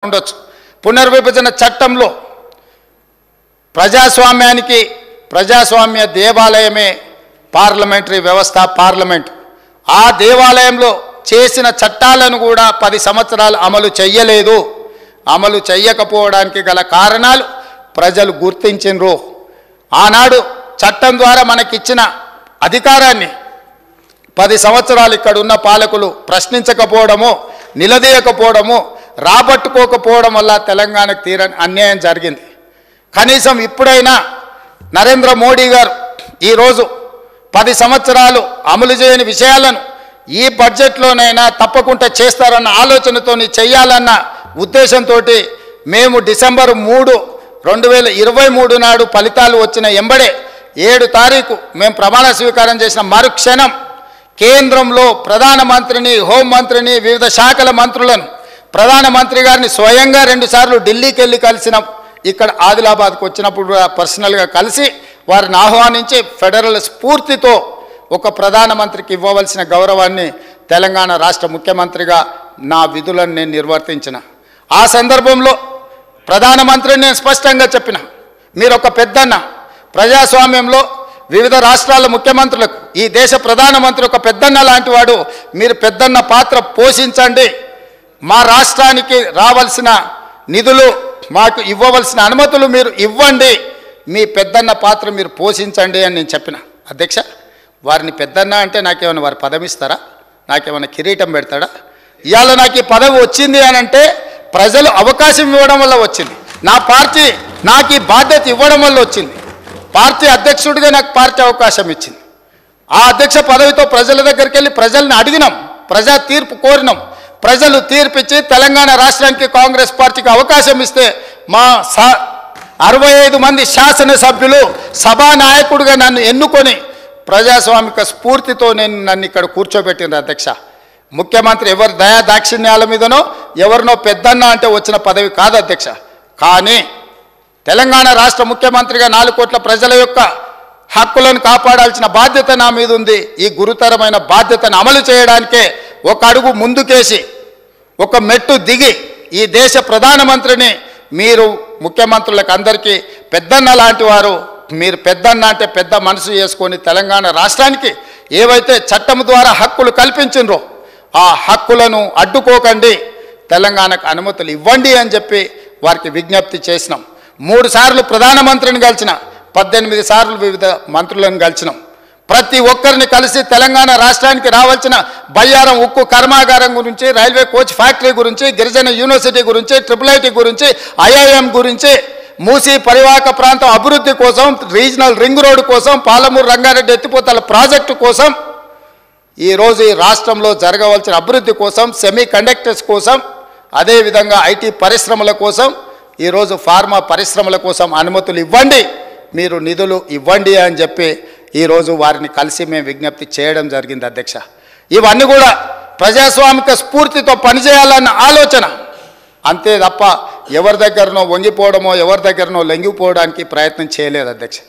ఉండొచ్చు. పునర్విభజన చట్టంలో ప్రజాస్వామ్య దేవాలయమే పార్లమెంటరీ వ్యవస్థ, పార్లమెంట్. ఆ దేవాలయంలో చేసిన చట్టాలను కూడా 10 సంవత్సరాలు అమలు చేయలేదు. అమలు చేయకపోవడానికి గల కారణాలు ప్రజలు గుర్తించినరు. ఆనాడు చట్టం ద్వారా మనకిచ్చిన అధికారాన్ని 10 సంవత్సరాలు ఇక్కడ ఉన్న పాలకులు ప్రశ్నించకపోవడము, నిలదీయకపోవడము, రాబట్టుకోకపోవడం వల్ల తెలంగాణకు తీరని అన్యాయం జరిగింది. కనీసం ఇప్పుడైనా నరేంద్ర మోడీ గారు ఈరోజు 10 సంవత్సరాలు అమలు చేయని విషయాలను ఈ బడ్జెట్లోనైనా తప్పకుండా చేస్తారన్న ఆలోచనతో చేయాలన్న ఉద్దేశంతో మేము డిసెంబర్ 3, 2023 నాడు ఫలితాలు వచ్చిన ఎంబడే 7 తారీఖు మేము ప్రమాణ స్వీకారం చేసిన మరుక్షణం కేంద్రంలో ప్రధానమంత్రిని, హోంమంత్రిని, వివిధ శాఖల మంత్రులను, ప్రధానమంత్రి గారిని స్వయంగా 2 సార్లు ఢిల్లీకి వెళ్ళి కలిసినాం. ఇక్కడ ఆదిలాబాద్కు వచ్చినప్పుడు పర్సనల్గా కలిసి వారిని ఆహ్వానించి ఫెడరల్ స్ఫూర్తితో ఒక ప్రధానమంత్రికి ఇవ్వవలసిన గౌరవాన్ని తెలంగాణ రాష్ట్ర ముఖ్యమంత్రిగా నా విధులను నేను నిర్వర్తించిన. ఆ సందర్భంలో ప్రధానమంత్రిని నేను స్పష్టంగా చెప్పిన, మీరు ఒక పెద్దన్న, ప్రజాస్వామ్యంలో వివిధ రాష్ట్రాల ముఖ్యమంత్రులకు ఈ దేశ ప్రధానమంత్రి ఒక పెద్దన్న లాంటి వాడు, మీరు పెద్దన్న పాత్ర పోషించండి, మా రాష్ట్రానికి రావాల్సిన నిధులు, మాకు ఇవ్వవలసిన అనుమతులు మీరు ఇవ్వండి, మీ పెద్దన్న పాత్ర మీరు పోషించండి అని నేను చెప్పిన. అధ్యక్ష, వారిని పెద్దన్న అంటే నాకేమైనా వారు పదవి ఇస్తారా? నాకేమైనా కిరీటం పెడతాడా? ఇవాళ నాకు ఈ పదవి వచ్చింది అని అంటే ప్రజలు అవకాశం ఇవ్వడం వల్ల వచ్చింది. నా పార్టీ నాకు ఈ బాధ్యత ఇవ్వడం వల్ల వచ్చింది. పార్టీ అధ్యక్షుడిగా నాకు పార్టీ అవకాశం ఇచ్చింది. ఆ అధ్యక్ష పదవితో ప్రజల దగ్గరికి వెళ్ళి ప్రజల్ని అడిగినాం, ప్రజా తీర్పు కోరినాం. ప్రజలు తీర్పిచ్చి తెలంగాణ రాష్ట్రానికి కాంగ్రెస్ పార్టీకి అవకాశం ఇస్తే మా 65 మంది శాసనసభ్యులు సభానాయకుడిగా నన్ను ఎన్నుకొని ప్రజాస్వామిక స్ఫూర్తితో నన్ను ఇక్కడ కూర్చోబెట్టింది. అధ్యక్ష, ముఖ్యమంత్రి ఎవరి దయా దాక్షిణ్యాల మీదనో ఎవరినో పెద్దన్న అంటే వచ్చిన పదవి కాదు అధ్యక్ష. కానీ తెలంగాణ రాష్ట్ర ముఖ్యమంత్రిగా 4 కోట్ల ప్రజల యొక్క హక్కులను కాపాడాల్సిన బాధ్యత నా మీద ఉంది. ఈ గురుతరమైన బాధ్యతను అమలు చేయడానికే ఒక అడుగు ముందుకేసి ఒక మెట్టు దిగి ఈ దేశ ప్రధానమంత్రిని, మీరు ముఖ్యమంత్రులకు అందరికీ పెద్దన్న లాంటి వారు, మీరు పెద్దన్న అంటే పెద్ద మనసు చేసుకొని తెలంగాణ రాష్ట్రానికి ఏవైతే చట్టం ద్వారా హక్కులు కల్పించిండ్రో ఆ హక్కులను అడ్డుకోకండి, తెలంగాణకు అనుమతులు ఇవ్వండి అని చెప్పి వారికి విజ్ఞప్తి చేసినాం. 3 సార్లు ప్రధానమంత్రిని కలిసిన, 18 సార్లు వివిధ మంత్రులను కలిసినాం. ప్రతి ఒక్కరిని కలిసి తెలంగాణ రాష్ట్రానికి రావాల్సిన బయ్యారం ఉక్కు కర్మాగారం గురించి, రైల్వే కోచ్ ఫ్యాక్టరీ గురించి, గిరిజన యూనివర్సిటీ గురించి, IIIT గురించి, IIM గురించి, మూసీ పరివాహక ప్రాంతం అభివృద్ధి కోసం, రీజనల్ రింగ్ రోడ్డు కోసం, పాలమూరు రంగారెడ్డి ఎత్తిపోతల ప్రాజెక్టు కోసం, ఈరోజు ఈ రాష్ట్రంలో జరగవలసిన అభివృద్ధి కోసం, సెమీ కండక్టర్స్ కోసం, అదేవిధంగా IT పరిశ్రమల కోసం, ఈరోజు ఫార్మా పరిశ్రమల కోసం అనుమతులు ఇవ్వండి, మీరు నిధులు ఇవ్వండి అని చెప్పి ఈరోజు వారిని కలిసి మేము విజ్ఞప్తి చేయడం జరిగింది. అధ్యక్ష, ఇవన్నీ కూడా ప్రజాస్వామిక స్ఫూర్తితో పనిచేయాలన్న ఆలోచన, అంతే తప్ప ఎవరి దగ్గరనో వంగిపోవడమో ఎవరి దగ్గరనో లొంగిపోవడానికి ప్రయత్నం చేయలేదు. అధ్యక్ష,